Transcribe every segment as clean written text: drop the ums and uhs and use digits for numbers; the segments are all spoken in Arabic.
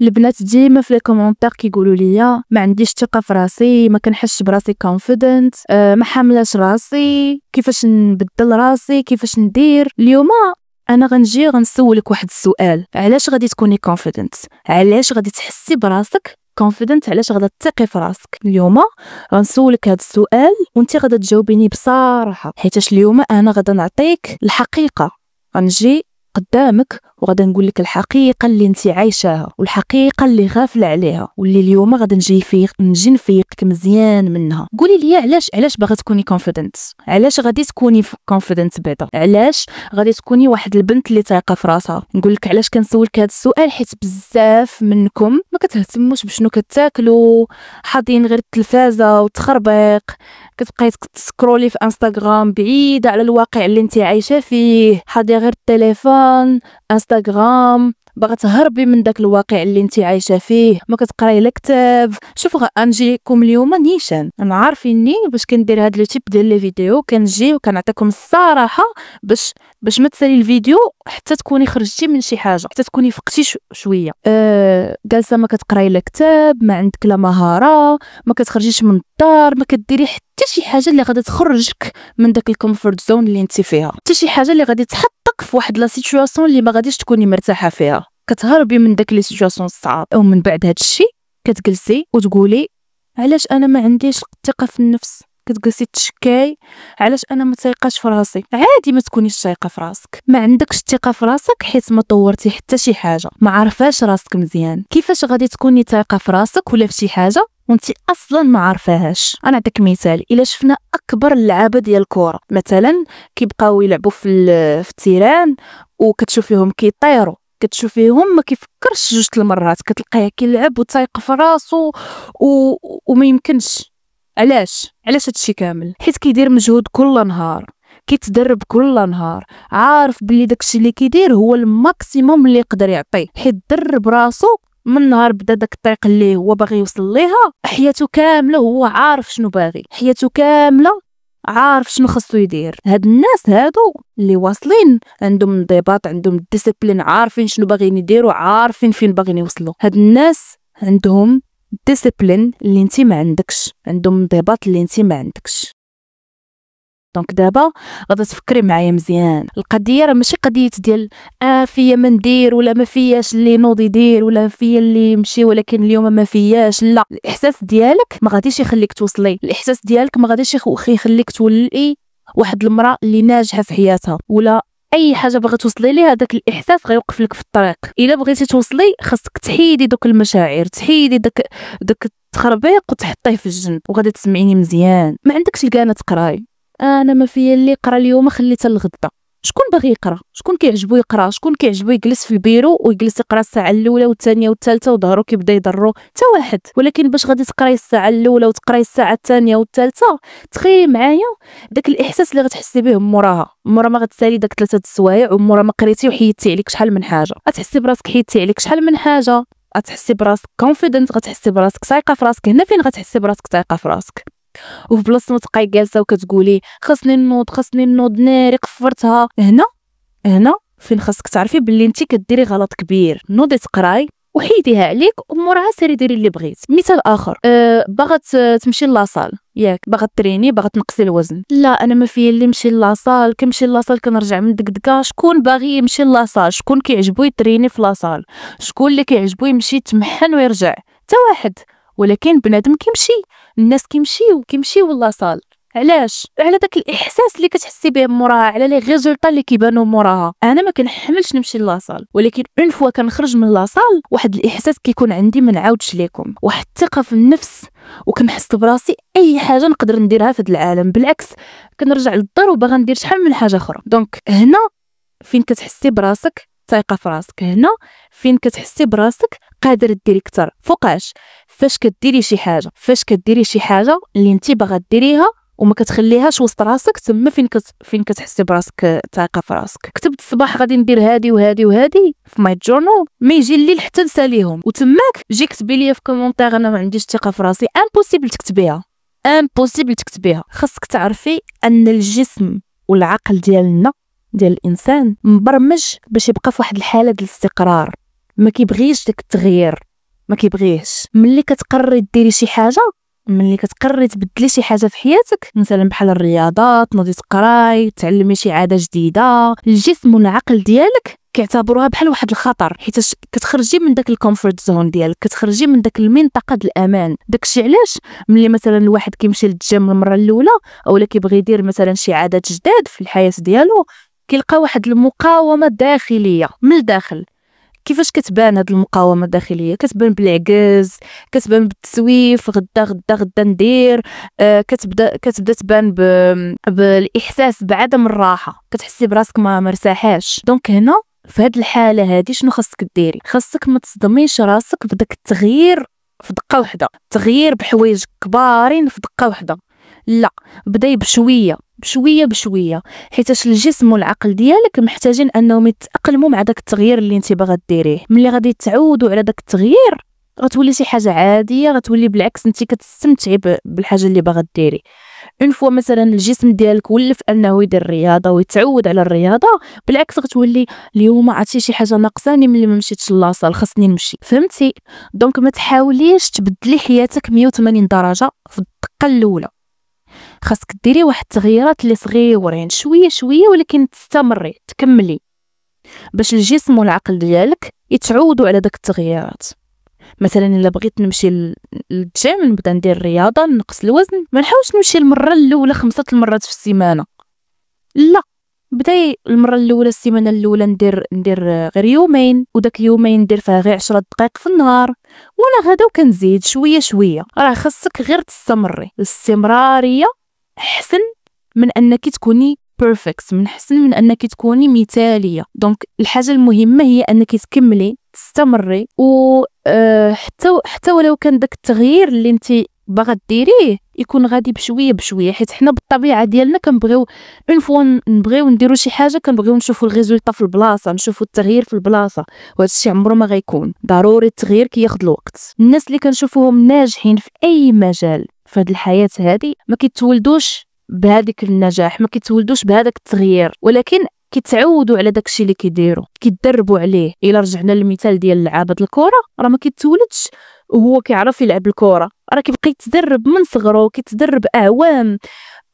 البنات ديما في لي كومونتير كيقولوا لي ما عنديش ثقه في راسي، ما كنحسش براسي كونفيدنت، ما حاملاش راسي، كيفاش نبدل راسي، كيفاش ندير. اليوم انا غنجي غنسولك واحد السؤال، علاش غادي تكوني كونفيدنت؟ علاش غادي تحسي براسك كونفيدنت؟ علاش غادا تثقي في راسك؟ اليوم غنسولك هذا السؤال وانت غادا تجاوبيني بصراحه، حيتاش اليوم انا غادا نعطيك الحقيقه. غنجي قدامك وغادا نقول لك الحقيقه اللي انت عايشاها والحقيقه اللي غافله عليها، واللي اليوم غادا نجي نفيقك مزيان منها. قولي لي علاش باغا تكوني كونفيدنت؟ علاش غادي تكوني كونفيدنت بعدا؟ علاش غادي تكوني واحد البنت اللي تايقه في راسها؟ نقول لك علاش كنسولك هذا السؤال، حيت بزاف منكم ما كتهتموش بشنو كتاكلوا، حاضين غير التلفازه والتخربيق، كتبقاي تسكرولي في انستغرام بعيده على الواقع اللي انت عايشه فيه، حاضيه غير التليفون انستغرام، باغا تهربي من داك الواقع اللي انت عايشه فيه، ما كتقراي لا كتاب. شوفوا غنجيكم اليوم نيشان، انا عارفيني باش كندير هاد لو تيب ديال لي فيديو، كنجي وكنعطيكم الصراحه باش ما تسالي الفيديو حتى تكوني خرجتي من شي حاجه، حتى تكوني فقتي شويه. جالسه ما كتقراي لا كتاب، ما عندك لا مهاره، ما كتخرجيش من الدار، ما كديري حتى شي حاجه اللي غادا تخرجك من داك الكومفورت زون اللي انت فيها، حتى شي حاجه اللي غادي تحطك في واحد لا سيتوياسيون اللي ما غاديش تكوني مرتاحه فيها، كتهربي من داك لي سيتوياسيون الصعاب. ومن بعد هاد الشيء كتجلسي وتقولي علاش انا ما عنديش الثقه في النفس، كتجلسي تشكاي علاش انا ما تايقاش في راسي. عادي ما تكونيش تايقه في راسك، ما عندكش الثقه في راسك حيت ما طورتي حتى شي حاجه، ما عارفاش راسك مزيان. كيفاش غادي تكوني تايقه في راسك ولا في شي حاجه وانت اصلا ما عارفاهاش؟ انا نعطيك مثال. الا شفنا اكبر اللعابه ديال الكره مثلا كيبقاو يلعبوا في التيران وكتشوفيهم كيطيروا، كتشوفيهم ما كيفكرش جوج المرات، كتلقاه كيلعب وتايق في راسو وما يمكنش. علاش هادشي كامل؟ حيت كيدير مجهود كل نهار، كيتدرب كل نهار، عارف بلي داكشي اللي كيدير هو الماكسيموم اللي يقدر يعطيه، حيت درب راسو من نهار بدا داك الطريق اللي هو باغي يوصل ليها. حياته كامله هو عارف شنو باغي، حياته كامله عارف شنو خصو يدير. هاد الناس هادو اللي واصلين عندهم انضباط، عندهم ديسيبلين، عارفين شنو باغيين يديروا، عارفين فين باغيين يوصلوا. هاد الناس عندهم ديسيبلين اللي انت ما عندكش، عندهم انضباط اللي انت ما عندكش. دونك دابا غادا تفكري معايا مزيان، القضيه راه ماشي قضيه ديال فيا ما ندير ولا ما فياش اللي نوض يدير ولا فيا اللي يمشي ولكن اليوم ما فياش. لا، الاحساس ديالك ما غاديش يخليك توصلي، الاحساس ديالك ما غاديش يخليك تولي واحد المراه اللي ناجحه في حياتها ولا اي حاجه باغا توصلي ليها. داك الاحساس غيوقف لك في الطريق. الا بغيتي توصلي خاصك تحيدي دوك المشاعر، تحيدي داك التخربيق وتحطيه في الجنب. وغادي تسمعيني مزيان، ما عندكش الكانه تقراي، انا ما فيا اللي يقرا اليوم خليتها للغدا. شكون باغي يقرا؟ شكون كيعجبو يقرا؟ شكون كيعجبو يجلس في البيرو ويجلس يقرا الساعه الاولى والثانيه والثالثه وظهرو كيبدا يضرو؟ حتى واحد. ولكن باش غادي تقراي الساعه الاولى وتقراي الساعه الثانيه والثالثه، تخيلي معايا داك الاحساس اللي غتحسي به موراها. مورا ما غتسالي داك 3 السوايع ومورا ما قريتي وحيدتي عليك شحال من حاجه، غتحسي براسك حيدتي عليك شحال من حاجه، غتحسي براسك كونفيدنت، غتحسي براسك سايقه في راسك. هنا فين غتحسي براسك سايقه في راسك؟ وفي بلاصه ما تبقاي جالسه وكتقولي خاصني نوض ناري قفرتها. هنا فين خاصك تعرفي باللي انت كديري غلط كبير. نوضي تقراي وحيديها عليك وموراها سيري ديري اللي بغيت. مثال اخر، باغا تمشي لاصال، ياك باغا تريني، باغا تنقصي الوزن. لا انا ما فيا اللي نمشي لاصال، كنمشي لاصال كنرجع من دكدكه. شكون باغي يمشي لاصال؟ شكون كيعجبو يتريني في لاصال؟ شكون اللي كيعجبو يمشي يتمحن ويرجع؟ حتى واحد. ولكن بنادم كيمشي، الناس كيمشيو لاصال. علاش؟ على داك الاحساس اللي كتحسي به موراها، على لي ريزولطا اللي كيبانوا موراها. انا ما كنحملش نمشي لاصال، ولكن اون فوا كنخرج من لاصال واحد الاحساس كيكون عندي ما نعاودش لكم، واحد الثقه في النفس، وكنحس براسي اي حاجه نقدر نديرها في هذا العالم. بالعكس كنرجع للدار وباغا ندير شحال من حاجه اخرى. دونك هنا فين كتحسي براسك ثقه في راسك، هنا فين كتحسي براسك قادر ديري اكثر. فوقاش؟ فاش كديري شي حاجه اللي انت باغا ديريها وما كتخليهاش وسط راسك، تما فين كتحسي براسك ثقه في راسك. كتبت الصباح غادي ندير هادي وهادي وهادي في ماي جورنال، ما يجي الليل حتى نساليهم، وتماك جي كتبي لي في كومونتير انا ما عنديش ثقه في راسي. امبوسيبل تكتبيها. خاصك تعرفي ان الجسم والعقل ديال الانسان مبرمج باش يبقى في واحد الحاله ديال الاستقرار، ما كيبغيش داك التغيير. ما كيبغيهش. ملي كتقرري ديري شي حاجه، ملي كتقرري تبدلي شي حاجه في حياتك، مثلا بحال الرياضات، تنوضي تقراي، تعلمي شي عاده جديده، الجسم والعقل ديالك كيعتبروها بحال واحد الخطر، حيت كتخرجي من داك الكومفورت زون ديالك، كتخرجي من داك المنطقه ديال الامان. داكشي علاش ملي مثلا الواحد كيمشي للجيم المره الاولى اولا كيبغي يدير مثلا شي عادات جداد في الحياه ديالو، كيلقى واحد المقاومه داخليه من الداخل. كيفاش كتبان هاد المقاومه الداخليه؟ كتبان بالعجز، كتبان بالتسويف، غدا غدا غدا ندير، كتبدا تبان بالاحساس بعدم الراحه، كتحسي براسك ما مرتاحاش. دونك هنا في هاد الحاله هادي شنو خاصك ديري؟ خاصك ما تصدميش راسك بداك التغيير في دقه واحده، تغيير بحوايج كبارين في دقه واحده، لا، بداي بشويه بشويه بشويه، حيتاش الجسم والعقل ديالك محتاجين انهم يتاقلموا مع داك التغيير اللي انت باغا ديريه. ملي غادي تعودوا على داك التغيير غتولي شي حاجه عاديه، غتولي بالعكس انت كتستمتعي بالحاجه اللي باغا ديري. اون فوا مثلا الجسم ديالك ولف انه يدير الرياضه ويتعود على الرياضه، بالعكس غتولي اليوم عرفتي شي حاجه ناقصاني ملي ما مشيتش لاصال، خاصني نمشي، فهمتي؟ دونك ما تحاوليش تبدلي حياتك 180 درجه في الدقه الاولى، خاصك ديري واحد التغييرات اللي صغيورين شويه شويه، ولكن تستمري تكملي باش الجسم والعقل ديالك يتعودوا على داك التغييرات. مثلا الا بغيت نمشي للجيم، نبدا ندير الرياضه، نقص الوزن، ما نحاولش نمشي المره الاولى 5 المرات في السيمانه، لا، بداي المره الاولى السيمانه الاولى ندير غير يومين، وداك يومين ندير فيها غير 10 دقائق في النهار، وانا غدا وكنزيد شويه شويه. راه خاصك غير تستمري، الاستمراريه احسن من انك تكوني بيرفكت، من احسن من انك تكوني مثاليه. دونك الحاجه المهمه هي انك تكملي تستمري، و حتى ولو كان داك التغيير اللي انت باغا ديريه يكون غادي بشويه بشويه، حيت حنا بالطبيعه ديالنا كنبغيو اون فوا نبغيو نديرو شي حاجه كنبغيو نشوفوا الريزولطا في البلاصه، نشوفوا التغيير في البلاصه، وهذا الشيء عمره ما غيكون ضروري. التغيير كياخذ الوقت. الناس اللي كنشوفوهم ناجحين في اي مجال في هذه الحياه هذه ما كيتولدوش بهذيك النجاح، ما كيتولدوش بهذاك التغيير، ولكن كيتعودوا على داكشي اللي كيديروا، كيتدربوا عليه. الا رجعنا للمثال ديال لعابه الكره، راه ما كيتولدش وهو كيعرف يلعب الكره، راه كيبقى يتدرب من صغره، كيتدرب اعوام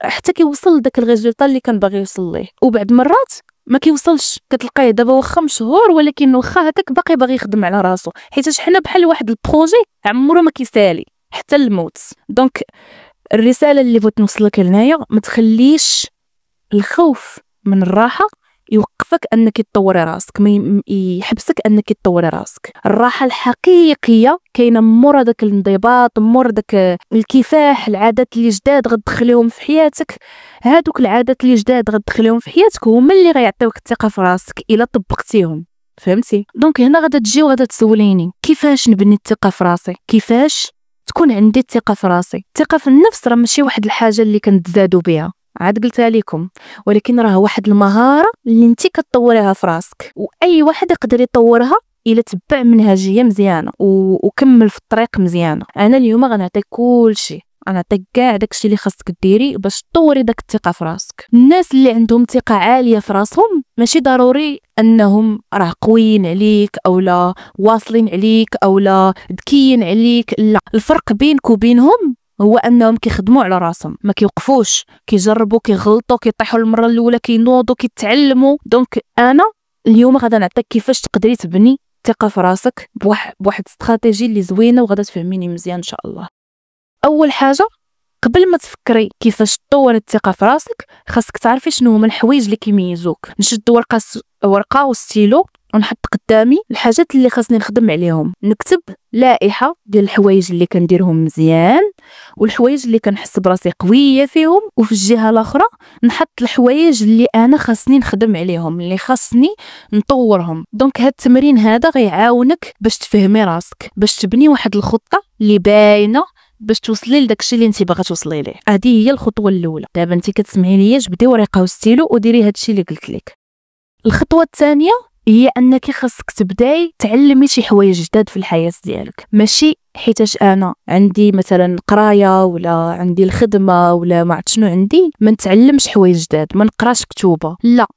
حتى كيوصل لداك الريزولطا اللي كان باغي يوصل ليه. وبعد مرات ما كيوصلش، كتلقاه دابا واخا مشهور ولكن واخا هكاك باغي يخدم على راسو، حيت حنا بحال واحد البروجي عمره ما كيسالي حتى الموت. دونك الرساله اللي بغيت نوصلك لهنايا، ما تخليش الخوف من الراحه يوقفك انك تطوري راسك، ما يحبسك انك تطوري راسك. الراحه الحقيقيه كاينه مورا داك الانضباط، مورا داك الكفاح. العادات اللي جداد غتدخليهم في حياتك، هادوك العادات اللي جداد غتدخليهم في حياتك هما اللي غيعطيوك الثقه في راسك الا طبقتيهم، فهمتي؟ دونك هنا غادا تجي وغادا تسوليني كيفاش نبني الثقه في راسي، كيفاش تكون عندي الثقه في راسي. الثقه في النفس راه ماشي واحد الحاجه اللي كنتزادوا بها، عاد قلتها لكم، ولكن راه واحد المهاره اللي انت كتطوريها في راسك، واي واحد يقدر يطورها الا تبع منهجيه مزيانه وكمل في الطريق مزيانه. انا اليوم غنعطيك كلشي، غنعطيك كاع داكشي اللي خاصك ديري باش تطوري داك الثقه في راسك. الناس اللي عندهم ثقه عاليه في راسهم ماشي ضروري انهم راه قويين عليك او لا واصلين عليك او لا ذكيين عليك، لا، الفرق بينك وبينهم هو انهم كيخدموا على راسهم، ما كيوقفوش، كيجربوا، كيغلطوا، كيطيحوا المره الاولى، كينوضوا، كيتعلموا. دونك انا اليوم غادا نعطيك كيفاش تقدري تبني ثقه في راسك بواحد استراتيجي اللي زوينه وغادا تفهميني مزيان ان شاء الله. اول حاجه، قبل ما تفكري كيفاش تطوري الثقه في راسك، خاصك تعرفي شنو هما الحوايج اللي كيميزوك. نشد ورقه وستيلو ونحط قدامي الحاجات اللي خاصني نخدم عليهم، نكتب لائحه ديال الحوايج اللي كنديرهم مزيان والحوايج اللي كنحس براسي قويه فيهم، وفي الجهه الاخرى نحط الحوايج اللي انا خاصني نخدم عليهم، اللي خاصني نطورهم. دونك هاد التمرين هذا غيعاونك باش تفهمي راسك، باش تبني واحد الخطه اللي باينه باش توصلي لداكشي اللي انت باغا توصلي ليه. هذه هي الخطوه الاولى. دابا انت كتسمعي ليا، جبدي ورقه وستيلو وديري هادشي اللي قلت لك. الخطوه الثانيه هي انك خاصك تبداي تعلمي شي حوايج جداد في الحياه ديالك، ماشي حيتاش انا عندي مثلا قرايه ولا عندي الخدمه ولا ما عرفت شنو عندي ما نتعلمش حوايج جداد، ما نقراش كتوبه، لا،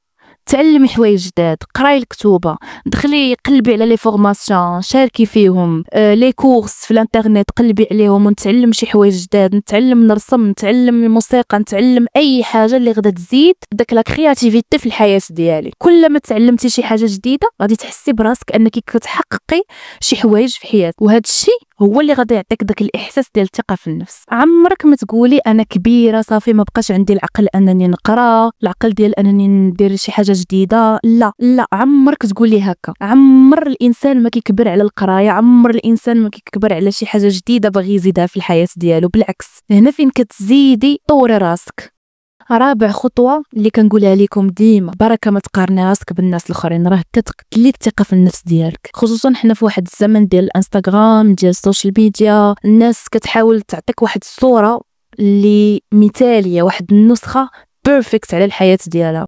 تعلمي حوايج جداد، قراي الكتوبه، دخلي قلبي على لي فورماسيون، شاركي فيهم، لي كورس في الانترنت قلبي عليهم ونتعلم شي حوايج جداد، نتعلم نرسم، نتعلم الموسيقى، نتعلم اي حاجه اللي غادا تزيد داك لا كرياتيفيتي في الحياه ديالي. كل ما تعلمتي شي حاجه جديده غادي تحسي براسك انك كتحققي شي حوايج في حياتك، وهذا الشيء هو اللي غادي يعطيك داك الاحساس ديال الثقه في النفس. عمرك ما تقولي انا كبيره صافي ما بقاش عندي العقل انني نقرا، العقل ديال انني ندير شي حاجه جديده. لا لا، عمرك تقولي هكا. عمر الانسان ما كيكبر على القرايه، عمر الانسان ما كيكبر على شي حاجه جديده باغي يزيدها في الحياه ديالو. بالعكس، هنا فين كتزيدي طوري راسك. رابع خطوه اللي كنقولها لكم ديما، بركه ما تقارني راسك بالناس الاخرين، راه كتقتل لك الثقه في النفس ديالك. خصوصا حنا في واحد الزمن ديال الانستغرام، ديال السوشيال ميديا، الناس كتحاول تعطيك واحد الصوره اللي مثاليه، واحد النسخه بيرفكت على الحياه ديالها.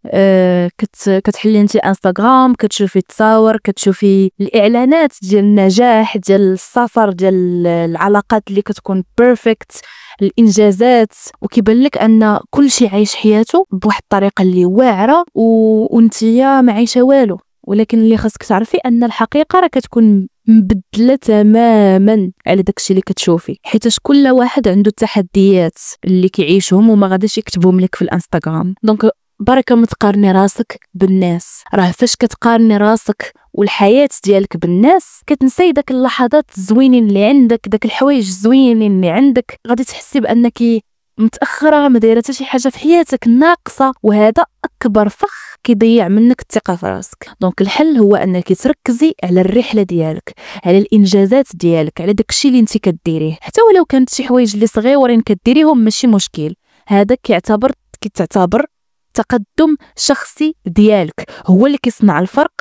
كتحلي انت انستغرام، كتشوفي التصاور، كتشوفي الاعلانات ديال النجاح، ديال السفر، ديال العلاقات اللي كتكون بيرفكت، الانجازات، وكيبان لك ان كل شيء عايش حياته بواحد الطريقه اللي واعره وانتيا ما عايشه والو. ولكن اللي خاصك تعرفي ان الحقيقه راه كتكون مبدله تماما على داكشي اللي كتشوفي، حيتاش كل واحد عنده التحديات اللي كيعيشهم وما غاديش يكتبهم لك في الانستغرام. دونك بركه ما تقارني راسك بالناس. راه فاش كتقارني راسك والحياه ديالك بالناس كتنسي داك اللحظات الزوينين اللي عندك، داك الحوايج الزوينين اللي عندك، غادي تحسي بانك متاخره، ما دايره حتى شي حاجه في حياتك، ناقصه، وهذا اكبر فخ كيضيع منك الثقه في راسك. دونك الحل هو انك تركزي على الرحله ديالك، على الانجازات ديالك، على داكشي اللي انت كديريه، حتى ولو كانت شي حوايج اللي صغيورين كديريهم ماشي مشكل. هذا كتعتبر تقدم شخصي ديالك، هو اللي كيصنع الفرق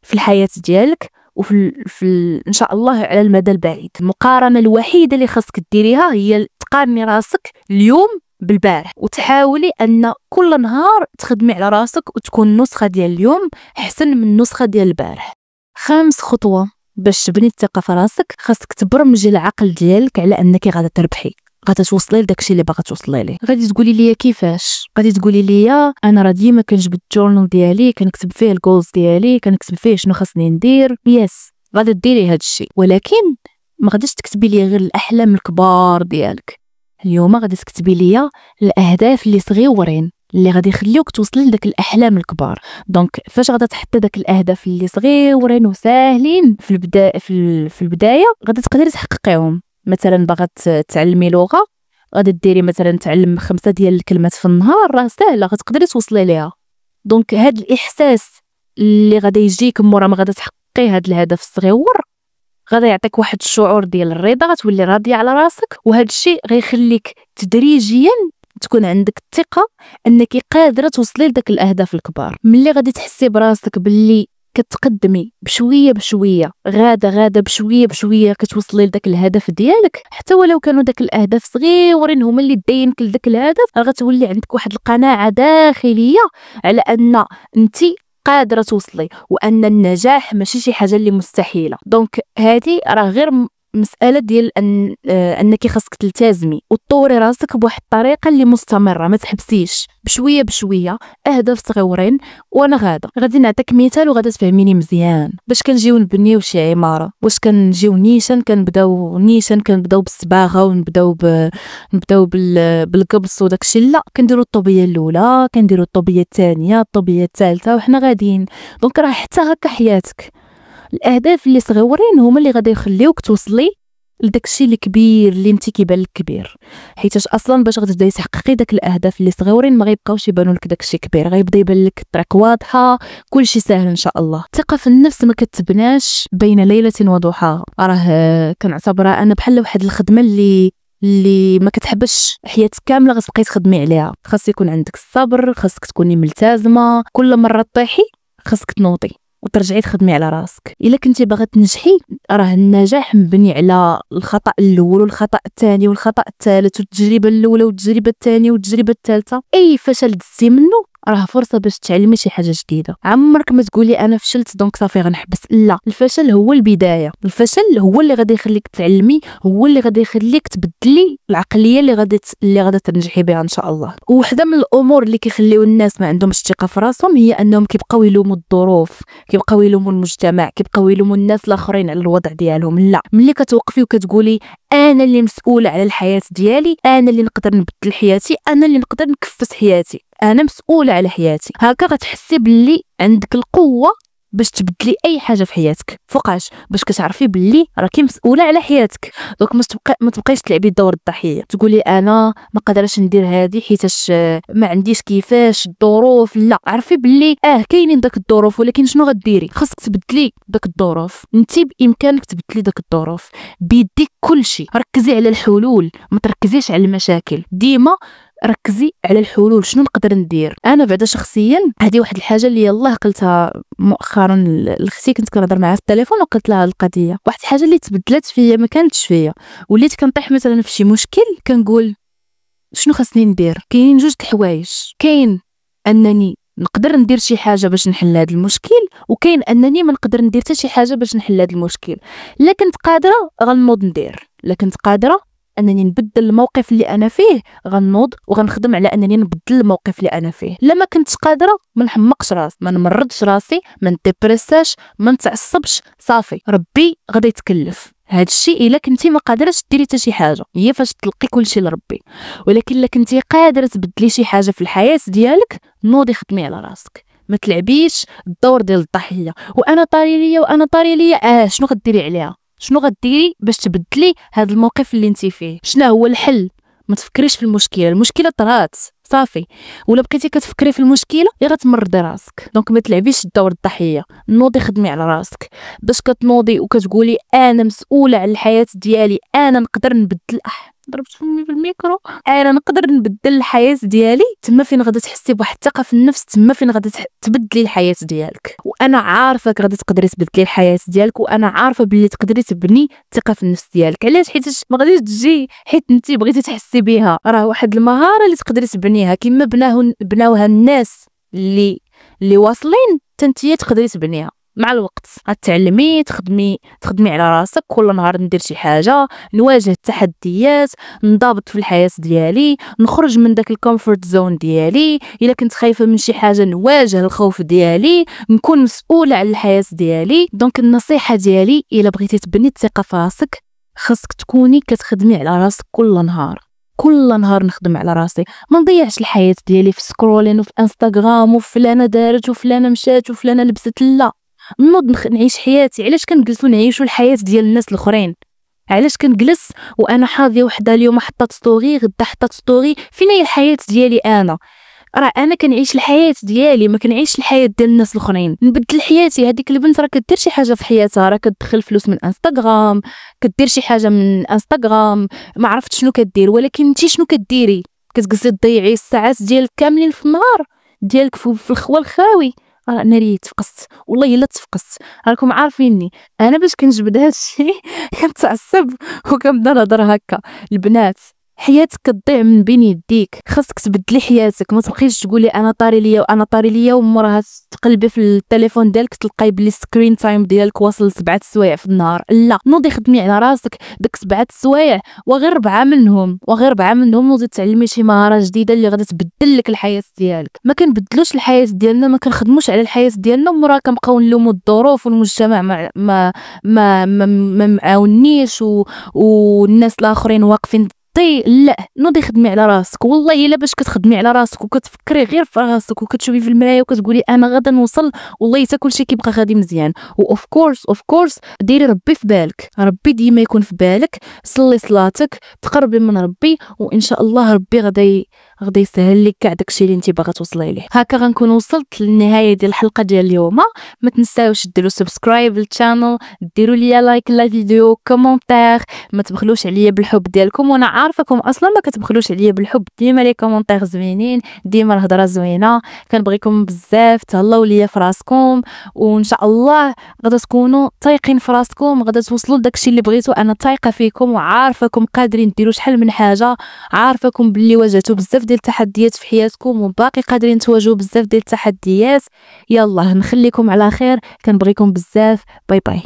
في الحياه ديالك وفي ان شاء الله على المدى البعيد. المقارنه الوحيده اللي خاصك ديريها هي تقارني راسك اليوم بالبارح، وتحاولي ان كل نهار تخدمي على راسك وتكون النسخه ديال اليوم احسن من النسخه ديال البارح. خامس خطوه باش تبني الثقه في راسك، خاصك تبرمجي العقل ديالك على انك غادا تربحي، غادا توصلي لداكشي اللي باغا توصلي ليه. غادي تقولي لي كيفاش؟ غادي تقولي لي انا راه ديما كنجبد الجورنال ديالي، كنكتب فيه الجولز ديالي، كنكتب فيه شنو خاصني ندير. يس، غادا ديري هذا الشيء، ولكن ما غاديش تكتبي لي غير الاحلام الكبار ديالك. اليوم غادي تكتبي لي الاهداف اللي صغيورين اللي غادي يخليوك توصلي لداك الاحلام الكبار. دونك فاش غادا تحطي داك الاهداف اللي صغيورين وساهلين في البدايه غادي تقدري تحققيهم. مثلا باغا تعلمي لغه، غادي ديري مثلا تعلم 5 ديال الكلمات في النهار، راه ساهله غتقدري توصلي ليها. دونك هاد الاحساس اللي غادي يجيك مورا ما غادا تحققي هاد الهدف الصغيور غادي يعطيك واحد الشعور ديال الرضا، غتولي راضيه على راسك، وهذا الشيء غيخليك تدريجيا تكون عندك الثقه انك قادره توصلي لداك الاهداف الكبار. ملي غادي تحسي براسك باللي كتقدمي بشويه بشويه، غاده بشويه بشويه كتوصلي لداك الهدف ديالك، حتى ولو كانوا داك الاهداف صغيورين هما اللي داينك لداك الهدف، غتولي عندك واحد القناعه داخليه على ان انت قادره توصلي، وان النجاح ماشي شي حاجه اللي مستحيله. دونك هذه راه غير مساله ديال انك خاصك تلتزمي وتطوري راسك بواحد الطريقه اللي مستمره، ما تحبسيش، بشويه بشويه، اهداف صغيورين. وانا غادي نعطيك مثال وغادا تفهميني مزيان. باش كنجيو نبنيو شي عماره، واش كنجيو نيشان، كنبداو بالصباغه ونبداو بالقبص وداكشي؟ لا، كنديروا الطوبيه الاولى، كنديروا الطوبيه الثانيه، الطوبيه الثالثه، وحنا غاديين. دونك راه حتى هكا حياتك، الاهداف اللي صغيورين هما اللي غادي يخليوك توصلي لداكشي الكبير اللي انت كيبان لك كبير. حيتاش اصلا باش غتبداي تحققي داك الاهداف اللي صغيورين ما غيبقاوش يبانوا لك داكشي كبير، غيبدا يبان لك الطريق واضحه، كلشي ساهل ان شاء الله. الثقه في النفس ما كتبناش بين ليله وضحاها. راه كنعتبرها انا بحال واحد الخدمه اللي ما كتحبش حياتك كامله غتبقاي تخدمي عليها. خاص يكون عندك الصبر، خاصك تكوني ملتزمه، كل مره طيحي خاصك تنوضي وترجعي تخدمي على راسك. الا كنتي باغا تنجحي، راه النجاح مبني على الخطا الاول والخطا الثاني والخطا الثالث والتجربه الاولى والتجربه الثانيه والتجربه الثالثه. اي فشل دزتي منه راه فرصه باش تعلمي شي حاجه جديده. عمرك ما تقولي انا فشلت دونك صافي غنحبس، لا، الفشل هو البدايه، الفشل هو اللي غادي يخليك تعلمي، هو اللي غادي يخليك تبدلي العقليه اللي غادي تنجحي بها ان شاء الله. وحده من الامور اللي كيخليو الناس ما عندهمش الثقه في راسهم هي انهم كيبقاو يلوموا الظروف، كيبقاو يلوموا المجتمع، كيبقاو يلوموا الناس الاخرين على الوضع ديالهم. لا، ملي كتوقفي وكتقولي انا اللي مسؤوله على الحياه ديالي، انا اللي نقدر نبدل حياتي، انا اللي نقدر نكفس حياتي، انا مسؤوله على حياتي، هكا غتحسي باللي عندك القوه باش تبدلي اي حاجه في حياتك. فوقاش؟ باش كتعرفي باللي راكي مسؤوله على حياتك. دونك ما تبقايش تلعبي دور الضحيه، تقولي انا ما قادراش ندير هذه حيتاش ما عنديش كيفاش الظروف. لا، عرفي باللي كاينين داك الظروف، ولكن شنو غديري؟ خاصك تبدلي داك الظروف، انت بامكانك تبدلي داك الظروف بيديك كلشي. ركزي على الحلول، ما تركزيش على المشاكل، ديما ركزي على الحلول. شنو نقدر ندير؟ انا بعدا شخصيا هذه واحد الحاجه اللي يلاه قلتها مؤخرا لاختي، كنت كنهضر معها في التليفون وقلت لها القضيه. واحد الحاجه اللي تبدلت فيا ما كانتش فيا، وليت كنطيح مثلا في شي مشكل كنقول شنو خاصني ندير؟ كاينين جوج الحوايج، كاين انني نقدر ندير شي حاجه باش نحل هذا المشكل، وكاين انني ما نقدر ندير حتى شي حاجه باش نحل هذا المشكل. لا كنت قادره غنوض ندير، لا كنت قادره انني نبدل الموقف اللي انا فيه غنوض وغنخدم على انني نبدل الموقف اللي انا فيه. لما كنتش قادره ما نحمقش راسي، ما نمرضش راسي، ما ندبرساش، ما نتعصبش، صافي ربي غادي يتكلف هاد الشيء. الا كنتي ما قادراش ديري حتى شي حاجه هي فاش تلقي كلشي لربي. ولكن الا كنتي قادره تبدلي شي حاجه في الحياه ديالك، نوضي خدمي على راسك، ما تلعبيش الدور ديال الضحيه. وانا طاري ليا وانا طاري ليا، شنو غديري عليها؟ شنو غديري باش تبدلي هذا الموقف اللي انت فيه؟ شنو هو الحل؟ ما تفكريش في المشكله طرات صافي. ولا بقيتي كتفكري في المشكله غتمرضي راسك. دونك ما تلعبيش الدور الضحيه، نوضي خدمي على راسك باش كتنوضي وكتقولي انا مسؤوله على الحياه ديالي، انا نقدر نبدل. ضربت فمي بالميكرو. انا نقدر نبدل الحياه ديالي. تما فين غادي تحسي بواحد الثقه في النفس، تما فين غادي تبدلي الحياه ديالك. وانا عارفه غادي تقدري تبدلي الحياه ديالك، وانا عارفه باللي تقدري تبني الثقه في النفس ديالك. علاش؟ حيت ما غاديش تجي حيت انت بغيتي تحسي بها. راه واحد المهاره اللي تقدري تبنيها كما بناوها الناس اللي واصلين، تنتيا تقدري تبنيها مع الوقت. غتعلمي تخدمي على راسك كل نهار. ندير شي حاجه، نواجه التحديات، نضابط في الحياه ديالي، نخرج من داك الكومفورت زون ديالي. الا كنت خايفه من شي حاجه نواجه الخوف ديالي، نكون مسؤوله على الحياه ديالي. دونك النصيحه ديالي الا بغيتي تبني الثقه في راسك، خاصك تكوني كتخدمي على راسك كل نهار. كل نهار نخدم على راسي، ما نضيعش الحياه ديالي في سكرولين وفي انستغرام وفلانه دارت وفلانه مشات وفلانه لبست. لا، نوض نعيش حياتي. علاش كنجلسوا نعيشوا الحياه ديال الناس الاخرين؟ علاش كنجلس وانا حاضيه وحده اليوم حطات ستوري، غدا حطات ستوري؟ فين هي الحياه ديالي انا؟ راه انا كنعيش الحياه ديالي، ما كنعيش الحياه ديال الناس الاخرين. نبدل حياتي. هذيك البنت راه كدير شي حاجه في حياتها، راه كتدخل فلوس من انستغرام، كدير شي حاجه من انستغرام، ما عرفت شنو كدير. ولكن انت شنو كديري؟ كتجلسي تضيعي الساعات ديالك كاملين في النهار ديالك في الخوا الخاوي. انا ريت تفقست، والله الا تفقست. راكم عارفيني انا باش كنجبد هذا الشيء كنتعصب وكنبدا نهضر هكا. البنات حياتك كتضيع من بين يديك، خاصك تبدلي حياتك. ما تبقيش تقولي انا طاري ليا وانا طاري ليا، ومورها تقلبي في التليفون ديالك تلقاي بلي السكرين تايم ديالك واصل 7 سوايع في النهار. لا، نوضي خدمي على راسك. داك 7 سوايع وغير 4 منهم نوضي تعلمي شي مهاره جديده اللي غادي تبدل لك الحياه ديالك. ما كنبدلوش الحياه ديالنا، ما كنخدموش على الحياه ديالنا، ومورا كنبقاو نلوموا الظروف والمجتمع ما معاونيش والناس الاخرين واقفين. لا، نوضي خدمي على راسك. والله الا باش كتخدمي على راسك وكتفكري غير في راسك وكتشوفي في المرايه وكتقولي انا غادا نوصل، والله حتى كلشي كيبقى غادي مزيان. اوف كورس ديري ربي في بالك، ربي ديما يكون في بالك. صلي صلاتك، تقربي من ربي، وان شاء الله ربي غادي يسهل لك كاع داكشي اللي انت باغا توصلي ليه. هكا غنكون وصلت للنهايه ديال الحلقه ديال اليوم. ما تنساوش ديروا سبسكرايب للشانل، ديروا ليا لايك للفيديو، كومونتير. ما تبخلوش عليا بالحب ديالكم، وانا عارفاكم اصلا ما كتبخلوش عليا بالحب. ديما لي كومونتير زوينين، ديما الهضره زوينه. كنبغيكم بزاف، تهلاو ليا في راسكم، وان شاء الله غادا تكونوا طايقين في راسكم، غادا توصلوا لداكشي اللي بغيتوا. انا طايقه فيكم وعارفاكم قادرين ديروا شحال من حاجه، عارفاكم باللي واجهتوا بزاف ديال ديال التحديات في حياتكم وباقي قادرين تواجهوا بزاف ديال التحديات. يلا نخليكم على خير، كنبغيكم بزاف. باي باي.